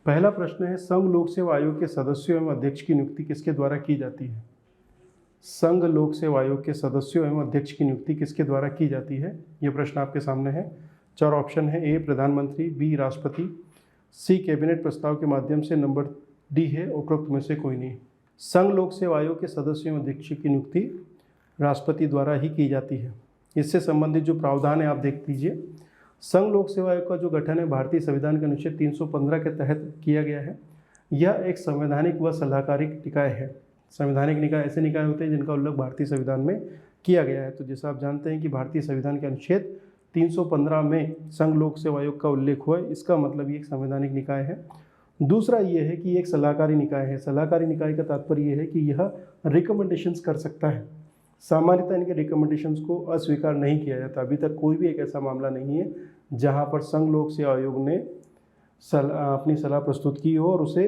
पहला प्रश्न है, संघ लोक सेवा आयोग के सदस्यों एवं अध्यक्ष की नियुक्ति किसके द्वारा की जाती है? संघ लोक सेवा आयोग के सदस्यों एवं अध्यक्ष की नियुक्ति किसके द्वारा की जाती है? ये प्रश्न आपके सामने है। 4 ऑप्शन है। ए प्रधानमंत्री, बी राष्ट्रपति, सी कैबिनेट प्रस्ताव के माध्यम से, नंबर डी है उपरोक्त में से कोई नहीं। संघ लोक सेवा आयोग के सदस्यों एवं अध्यक्ष की नियुक्ति राष्ट्रपति द्वारा ही की जाती है। इससे संबंधित जो प्रावधान है आप देख लीजिए। संघ लोक सेवा आयोग का जो गठन है भारतीय संविधान के अनुच्छेद 315 के तहत किया गया है। यह एक संवैधानिक व सलाहकारी निकाय है। संवैधानिक निकाय ऐसे निकाय होते हैं जिनका उल्लेख भारतीय संविधान में किया गया है। तो जैसा आप जानते हैं कि भारतीय संविधान के अनुच्छेद 315 में संघ लोक सेवा आयोग का उल्लेख हुआ है, इसका मतलब ये एक संवैधानिक निकाय है। दूसरा ये है कि एक सलाहकारी निकाय है। सलाहकारी निकाय का तात्पर्य ये है कि यह रिकमेंडेशंस कर सकता है। सामान्यतः इनके रिकमेंडेशंस को अस्वीकार नहीं किया जाता। अभी तक कोई भी एक ऐसा मामला नहीं है जहां पर संघ लोक सेवा आयोग ने अपनी सलाह प्रस्तुत की हो और उसे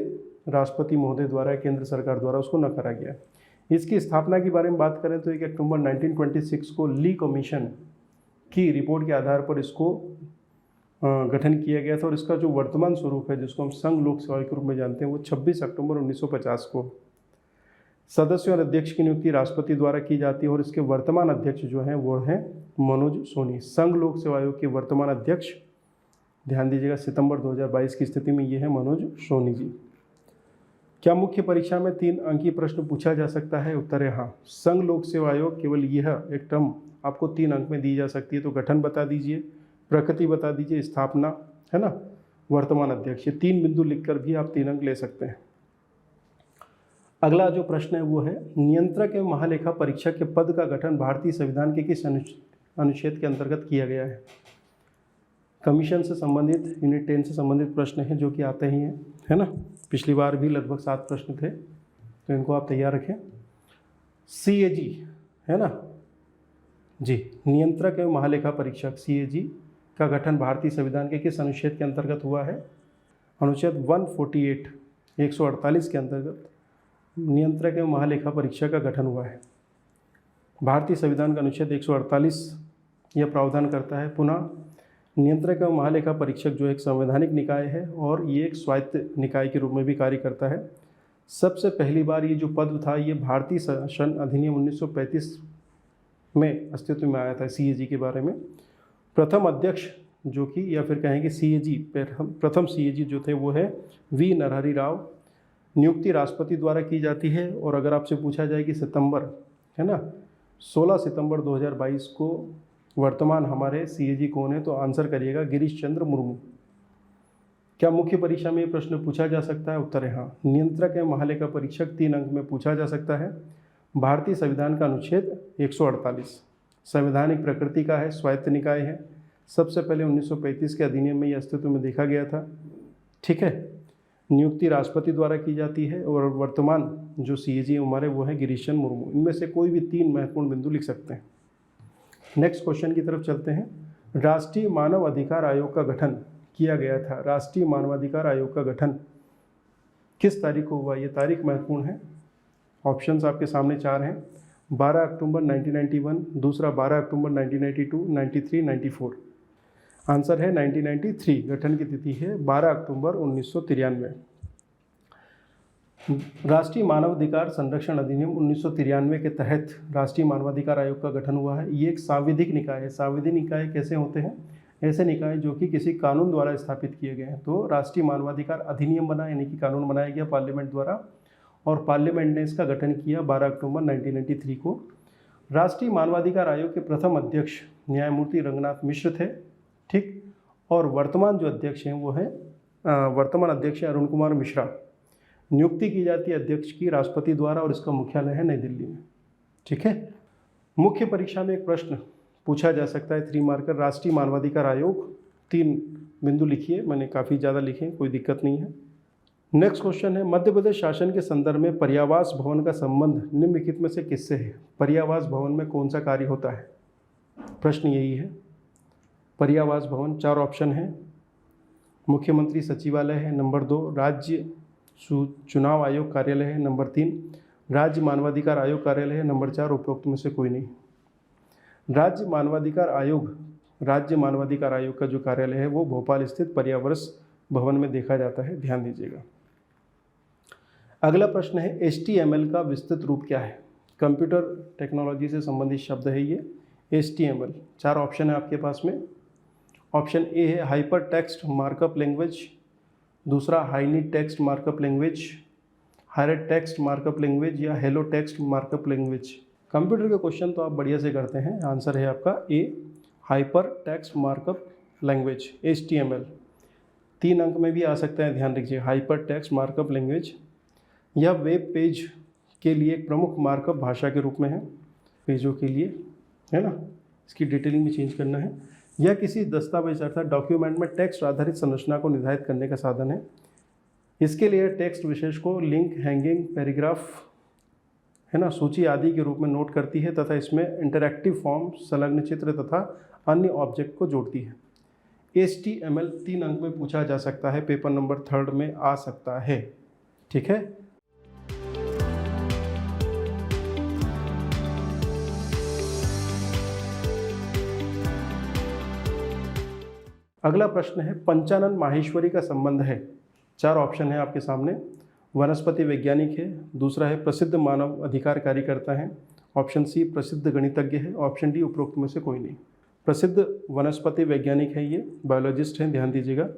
राष्ट्रपति महोदय द्वारा, केंद्र सरकार द्वारा उसको नकारा गया। इसकी स्थापना के बारे में बात करें तो 1 अक्टूबर 1926 को ली कमीशन की रिपोर्ट के आधार पर इसको गठन किया गया था और इसका जो वर्तमान स्वरूप है जिसको हम संघ लोक सेवा आयोग के रूप में जानते हैं वो 26 अक्टूबर 1950 को सदस्यों और अध्यक्ष की नियुक्ति राष्ट्रपति द्वारा की जाती है और इसके वर्तमान अध्यक्ष जो हैं वो हैं मनोज सोनी। संघ लोक सेवा आयोग के वर्तमान अध्यक्ष, ध्यान दीजिएगा, सितंबर 2022 की स्थिति में ये है मनोज सोनी जी। क्या मुख्य परीक्षा में 3 अंकीय प्रश्न पूछा जा सकता है? उत्तर है हाँ। संघ लोक सेवा आयोग, केवल यह एक टर्म आपको 3 अंक में दी जा सकती है। तो गठन बता दीजिए, प्रकृति बता दीजिए, स्थापना, है ना, वर्तमान अध्यक्ष, ये 3 बिंदु लिखकर भी आप 3 अंक ले सकते हैं। अगला जो प्रश्न है वो है, नियंत्रक एवं महालेखा परीक्षक के पद का गठन भारतीय संविधान के किस अनुच्छेद के अंतर्गत किया गया है? कमीशन से संबंधित, यूनिट 10 से संबंधित प्रश्न हैं जो कि आते ही हैं, है ना। पिछली बार भी लगभग 7 प्रश्न थे, तो इनको आप तैयार रखें। CAG, है ना जी, नियंत्रक एवं महालेखा परीक्षक CAG का गठन भारतीय संविधान के किस अनुच्छेद के अंतर्गत हुआ है? अनुच्छेद 148, 148 के अंतर्गत नियंत्रक एवं महालेखा परीक्षक का गठन हुआ है। भारतीय संविधान का अनुच्छेद 148 यह प्रावधान करता है। पुनः नियंत्रक एवं महालेखा परीक्षक जो एक संवैधानिक निकाय है और ये एक स्वायत्त निकाय के रूप में भी कार्य करता है। सबसे पहली बार ये जो पद था ये भारतीय शासन अधिनियम 1935 में अस्तित्व में आया था। CAG के बारे में प्रथम अध्यक्ष जो कि, या फिर कहेंगे CAG, प्रथम CAG जो थे वो है V नरहरि राव। नियुक्ति राष्ट्रपति द्वारा की जाती है और अगर आपसे पूछा जाए कि सितंबर, है ना, 16 सितंबर 2022 को वर्तमान हमारे CAG कौन है? तो आंसर करिएगा गिरीश चंद्र मुर्मू। क्या मुख्य परीक्षा में ये प्रश्न पूछा जा सकता है? उत्तर है हाँ। नियंत्रक एवं महालेखा परीक्षक 3 अंक में पूछा जा सकता है। भारतीय संविधान का अनुच्छेद 148 संवैधानिक प्रकृति का है, स्वायत्त निकाय है। सबसे पहले 1935 के अधिनियम में यह अस्तित्व में देखा गया था, ठीक है। नियुक्ति राष्ट्रपति द्वारा की जाती है और वर्तमान जो CAG हमारे वो है गिरीश चंद्र मुर्मू। इनमें से कोई भी 3 महत्वपूर्ण बिंदु लिख सकते हैं। नेक्स्ट क्वेश्चन की तरफ चलते हैं। राष्ट्रीय मानव अधिकार आयोग का गठन किया गया था। राष्ट्रीय मानवाधिकार आयोग का गठन किस तारीख को हुआ? ये तारीख महत्वपूर्ण है। ऑप्शंस आपके सामने 4 हैं। 12 अक्टूबर 1991, दूसरा 12 अक्टूबर 1992, 93, 94। आंसर है 1993। गठन की तिथि है 12 अक्टूबर 1993। राष्ट्रीय मानवाधिकार संरक्षण अधिनियम 1993 के तहत राष्ट्रीय मानवाधिकार आयोग का गठन हुआ है। ये एक सांविधिक निकाय है। सांविधिक निकाय कैसे होते हैं? ऐसे निकाय जो कि किसी कानून द्वारा स्थापित किए गए हैं। तो राष्ट्रीय मानवाधिकार अधिनियम बना, यानी कि कानून बनाया गया पार्लियामेंट द्वारा और पार्लियामेंट ने इसका गठन किया 12 अक्टूबर 1993 को। राष्ट्रीय मानवाधिकार आयोग के प्रथम अध्यक्ष न्यायमूर्ति रंगनाथ मिश्र थे, ठीक। और वर्तमान जो अध्यक्ष हैं वो है वर्तमान अध्यक्ष अरुण कुमार मिश्रा। नियुक्ति की जाती है अध्यक्ष की राष्ट्रपति द्वारा और इसका मुख्यालय है नई दिल्ली में, ठीक है। मुख्य परीक्षा में एक प्रश्न पूछा जा सकता है 3 मार्कर। राष्ट्रीय मानवाधिकार आयोग, 3 बिंदु लिखिए, मैंने काफ़ी ज़्यादा लिखे, कोई दिक्कत नहीं है। नेक्स्ट क्वेश्चन है, मध्य प्रदेश शासन के संदर्भ में पर्यावास भवन का संबंध निम्नलिखित में से किससे है? पर्यावास भवन में कौन सा कार्य होता है? प्रश्न यही है। पर्यावास भवन 4 ऑप्शन है। मुख्यमंत्री सचिवालय है, नंबर 2 राज्य चुनाव आयोग कार्यालय है, नंबर 3 राज्य मानवाधिकार आयोग कार्यालय है, नंबर 4 उपरोक्त में से कोई नहीं। राज्य मानवाधिकार आयोग का जो कार्यालय है वो भोपाल स्थित पर्यावरण भवन में देखा जाता है, ध्यान दीजिएगा। अगला प्रश्न है HTML का विस्तृत रूप क्या है? कंप्यूटर टेक्नोलॉजी से संबंधित शब्द है ये HTML। 4 ऑप्शन है आपके पास में। ऑप्शन ए है हाइपर टेक्स्ट मार्कअप लैंग्वेज, दूसरा हाईनी text markup language, higher text markup language या hello text markup language. Computer के क्वेश्चन तो आप बढ़िया से करते हैं। आंसर है आपका A hyper text markup language HTML। 3 अंक में भी आ सकता है, ध्यान रखिए। हाइपर टेक्स्ट मार्कअप लैंग्वेज यह वेब पेज के लिए एक प्रमुख मार्कअप भाषा के रूप में है, पेजों के लिए, है ना। इसकी डिटेलिंग भी चेंज करना है। यह किसी दस्तावेज अर्थात डॉक्यूमेंट में टेक्स्ट आधारित संरचना को निर्धारित करने का साधन है। इसके लिए टेक्स्ट विशेष को लिंक, हैंगिंग, पैराग्राफ, है ना, सूची आदि के रूप में नोट करती है तथा इसमें इंटरैक्टिव फॉर्म, संलग्न चित्र तथा अन्य ऑब्जेक्ट को जोड़ती है। HTML 3 अंक में पूछा जा सकता है, पेपर नंबर 3 में आ सकता है। ठीक है। अगला प्रश्न है पंचानन माहेश्वरी का संबंध है। 4 ऑप्शन है आपके सामने। वनस्पति वैज्ञानिक है, दूसरा है प्रसिद्ध मानव अधिकार कार्यकर्ता है, ऑप्शन सी प्रसिद्ध गणितज्ञ है, ऑप्शन डी उपरोक्त में से कोई नहीं। प्रसिद्ध वनस्पति वैज्ञानिक है, ये बायोलॉजिस्ट हैं, ध्यान दीजिएगा।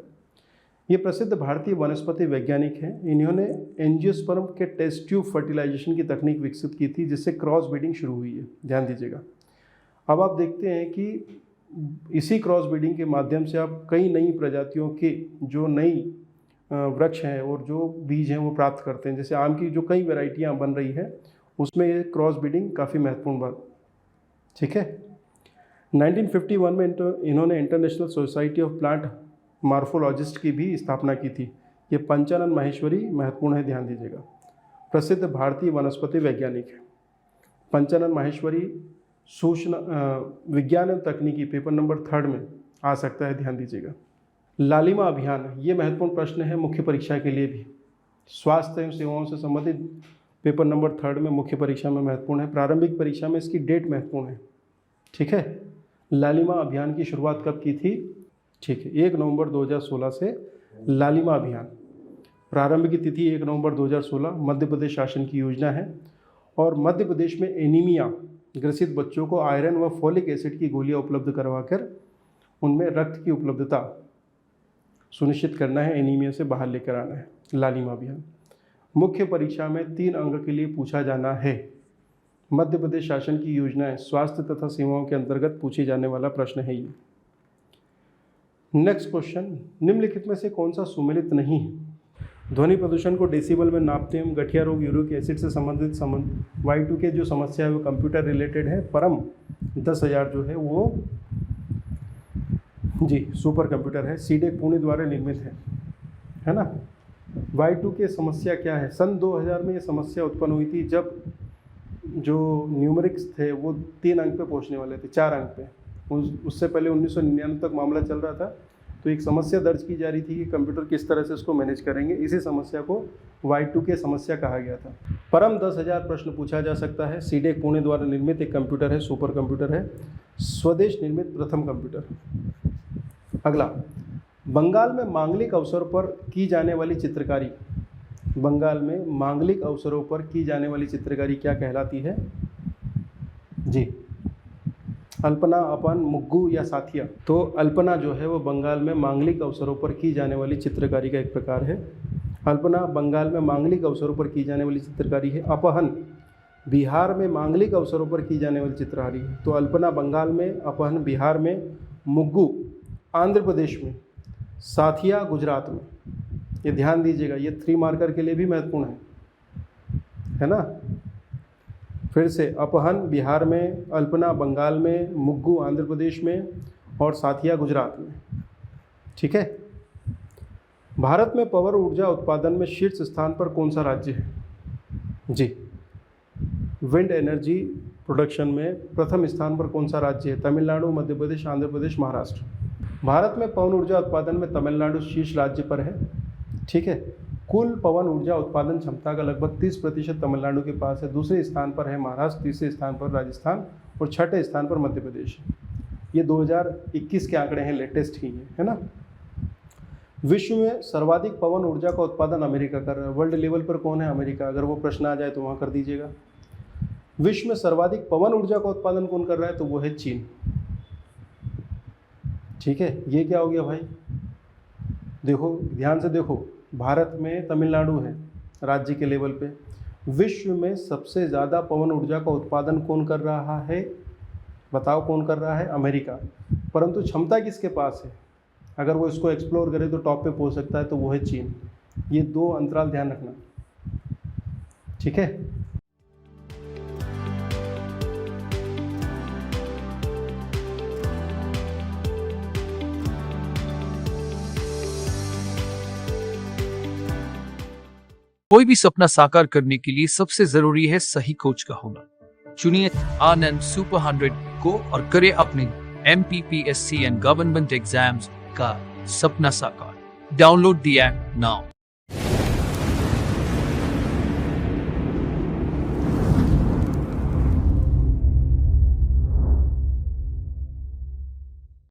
ये प्रसिद्ध भारतीय वनस्पति वैज्ञानिक हैं। इन्होंने एंजियोस्पर्म के टेस्ट ट्यूब फर्टिलाइजेशन की तकनीक विकसित की थी, जिससे क्रॉस ब्रीडिंग शुरू हुई है, ध्यान दीजिएगा। अब आप देखते हैं कि इसी क्रॉस ब्रीडिंग के माध्यम से आप कई नई प्रजातियों के जो नई वृक्ष हैं और जो बीज हैं वो प्राप्त करते हैं। जैसे आम की जो कई वैरायटियाँ बन रही है उसमें ये क्रॉस ब्रीडिंग काफ़ी महत्वपूर्ण बात। ठीक है। 1951 में इन्होंने इंटरनेशनल सोसाइटी ऑफ प्लांट मार्फोलॉजिस्ट की भी स्थापना की थी। ये पंचानन माहेश्वरी महत्वपूर्ण है, ध्यान दीजिएगा। प्रसिद्ध भारतीय वनस्पति वैज्ञानिक है पंचानन माहेश्वरी। सूचना विज्ञान एवं तकनीकी पेपर नंबर 3 में आ सकता है, ध्यान दीजिएगा। लालिमा अभियान, ये महत्वपूर्ण प्रश्न है मुख्य परीक्षा के लिए भी। स्वास्थ्य एवं सेवाओं से संबंधित पेपर नंबर 3 में मुख्य परीक्षा में महत्वपूर्ण है। प्रारंभिक परीक्षा में इसकी डेट महत्वपूर्ण है। ठीक है। लालिमा अभियान की शुरुआत कब की थी? ठीक है, 1 नवंबर 2016 से लालिमा अभियान। प्रारंभ की तिथि 1 नवंबर 2016। मध्य प्रदेश शासन की योजना है और मध्य प्रदेश में एनीमिया ग्रसित बच्चों को आयरन व फोलिक एसिड की गोलियां उपलब्ध करवाकर उनमें रक्त की उपलब्धता सुनिश्चित करना है, एनीमिया से बाहर लेकर आना है। लालिमा अभियान मुख्य परीक्षा में 3 अंक के लिए पूछा जाना है। मध्य प्रदेश शासन की योजनाएं स्वास्थ्य तथा सेवाओं के अंतर्गत पूछे जाने वाला प्रश्न है ये। नेक्स्ट क्वेश्चन, निम्नलिखित में से कौन सा सुमेलित नहीं है? ध्वनि प्रदूषण को डेसिबल में नापते हैं। गठिया रोग, यूरिक एसिड से संबंधित Y2K जो समस्या है वो कंप्यूटर रिलेटेड है। परम 10,000 जो है वो जी सुपर कंप्यूटर है, सीडेक पुणे द्वारा निर्मित है ना। Y2K समस्या क्या है? सन 2000 में ये समस्या उत्पन्न हुई थी जब जो न्यूमेरिक्स थे वो 3 अंक पे पहुंचने वाले थे, 4 अंक पे। उससे पहले 1999 तक मामला चल रहा था, तो एक समस्या दर्ज की जा रही थी कि कंप्यूटर किस तरह से उसको मैनेज करेंगे। इसी समस्या को Y2K समस्या कहा गया था। परम 10,000 प्रश्न पूछा जा सकता है। सीडेक पुणे द्वारा निर्मित एक कंप्यूटर है, सुपर कंप्यूटर है, स्वदेश निर्मित प्रथम कंप्यूटर। अगला, बंगाल में मांगलिक अवसरों पर की जाने वाली चित्रकारी। बंगाल में मांगलिक अवसरों पर की जाने वाली चित्रकारी क्या कहलाती है? जी, अल्पना, अपन, मुग्गू या साथिया। तो अल्पना जो है वो बंगाल में मांगलिक अवसरों पर की जाने वाली चित्रकारी का एक प्रकार है। अल्पना बंगाल में मांगलिक अवसरों पर की जाने वाली चित्रकारी है। अपहन बिहार में मांगलिक अवसरों पर की जाने वाली चित्रकारी है। तो अल्पना बंगाल में, अपहन बिहार में, मुग्गू आंध्र प्रदेश में, साथिया गुजरात में। ये ध्यान दीजिएगा, ये 3 मार्कर के लिए भी महत्वपूर्ण है ना। फिर से, अपहन बिहार में, अल्पना बंगाल में, मुग्गू आंध्र प्रदेश में और साथिया गुजरात में। ठीक है। भारत में पवन ऊर्जा उत्पादन में शीर्ष स्थान पर कौन सा राज्य है? जी, विंड एनर्जी प्रोडक्शन में प्रथम स्थान पर कौन सा राज्य है? तमिलनाडु, मध्य प्रदेश, आंध्र प्रदेश, महाराष्ट्र। भारत में पवन ऊर्जा उत्पादन में तमिलनाडु शीर्ष राज्य पर है। ठीक है। कुल पवन ऊर्जा उत्पादन क्षमता का लगभग 30% तमिलनाडु के पास है। दूसरे स्थान पर है महाराष्ट्र, तीसरे स्थान पर राजस्थान और छठे स्थान पर मध्य प्रदेश। ये 2021 के आंकड़े हैं, लेटेस्ट ही है ना। विश्व में सर्वाधिक पवन ऊर्जा का उत्पादन अमेरिका कर रहा है। वर्ल्ड लेवल पर कौन है? अमेरिका। अगर वो प्रश्न आ जाए तो वहाँ कर दीजिएगा। विश्व में सर्वाधिक पवन ऊर्जा का उत्पादन कौन कर रहा है? तो वो है चीन। ठीक है, ये क्या हो गया भाई? देखो ध्यान से देखो, भारत में तमिलनाडु है राज्य के लेवल पे। विश्व में सबसे ज़्यादा पवन ऊर्जा का उत्पादन कौन कर रहा है? बताओ कौन कर रहा है? अमेरिका। परंतु क्षमता किसके पास है? अगर वो इसको एक्सप्लोर करे तो टॉप पे पहुंच सकता है, तो वो है चीन। ये दो अंतराल ध्यान रखना, ठीक है। कोई भी सपना साकार करने के लिए सबसे जरूरी है सही कोच का होना। चुनिए आनंद सुपर 100 को और करें अपने MPPSC एंड गवर्नमेंट एग्जाम्स का सपना साकार। Download the app now.